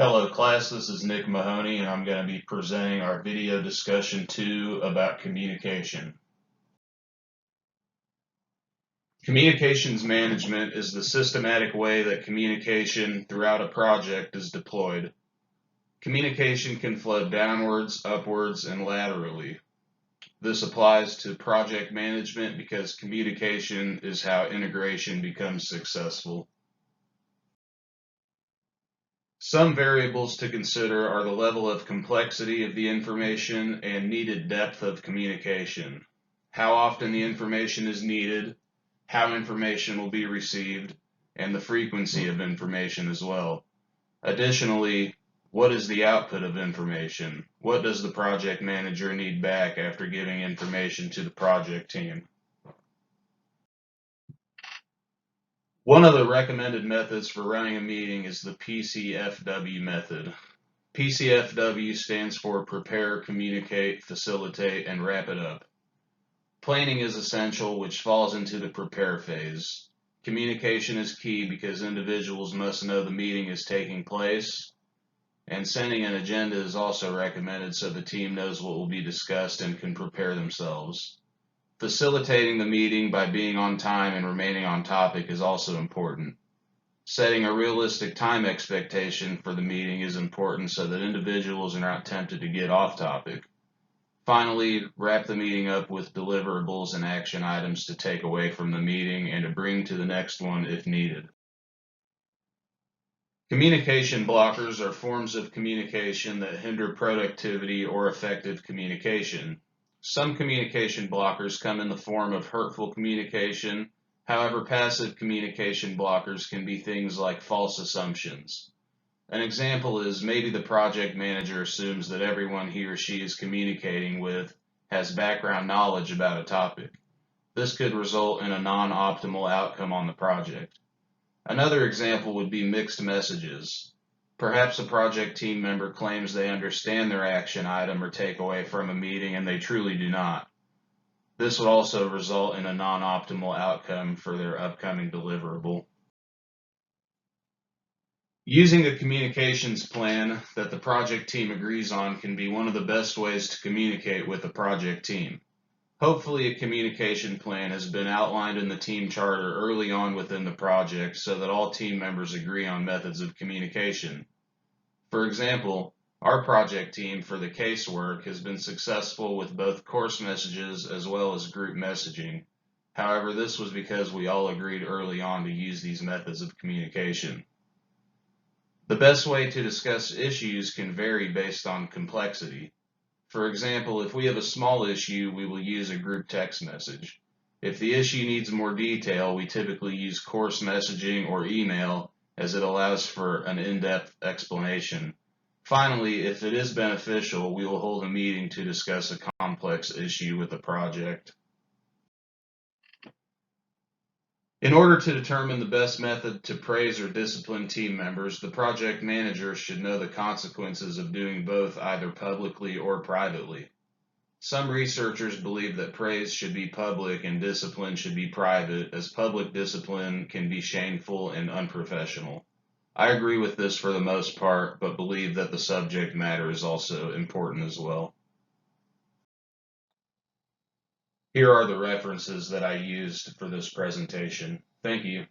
Hello class, this is Nick Mahoney and I'm going to be presenting our video discussion 2 about communication. Communications management is the systematic way that communication throughout a project is deployed. Communication can flow downwards, upwards, and laterally. This applies to project management because communication is how integration becomes successful. Some variables to consider are the level of complexity of the information and needed depth of communication, how often the information is needed, how information will be received, and the frequency of information as well. Additionally, what is the output of information? What does the project manager need back after giving information to the project team? One of the recommended methods for running a meeting is the PCFW method. PCFW stands for Prepare, Communicate, Facilitate, and Wrap It Up. Planning is essential, which falls into the prepare phase. Communication is key because individuals must know the meeting is taking place, and sending an agenda is also recommended so the team knows what will be discussed and can prepare themselves. Facilitating the meeting by being on time and remaining on topic is also important. Setting a realistic time expectation for the meeting is important so that individuals are not tempted to get off topic. Finally, wrap the meeting up with deliverables and action items to take away from the meeting and to bring to the next one if needed. Communication blockers are forms of communication that hinder productivity or effective communication. Some communication blockers come in the form of hurtful communication. However, passive communication blockers can be things like false assumptions. An example is maybe the project manager assumes that everyone he or she is communicating with has background knowledge about a topic. This could result in a non-optimal outcome on the project. Another example would be mixed messages. Perhaps a project team member claims they understand their action item or takeaway from a meeting and they truly do not. This would also result in a non-optimal outcome for their upcoming deliverable. Using a communications plan that the project team agrees on can be one of the best ways to communicate with the project team. Hopefully, a communication plan has been outlined in the team charter early on within the project so that all team members agree on methods of communication. For example, our project team for the casework has been successful with both course messages as well as group messaging. However, this was because we all agreed early on to use these methods of communication. The best way to discuss issues can vary based on complexity. For example, if we have a small issue, we will use a group text message. If the issue needs more detail, we typically use course messaging or email as it allows for an in-depth explanation. Finally, if it is beneficial, we will hold a meeting to discuss a complex issue with the project. In order to determine the best method to praise or discipline team members, the project manager should know the consequences of doing both either publicly or privately. Some researchers believe that praise should be public and discipline should be private, as public discipline can be shameful and unprofessional. I agree with this for the most part, but believe that the subject matter is also important as well. Here are the references that I used for this presentation. Thank you.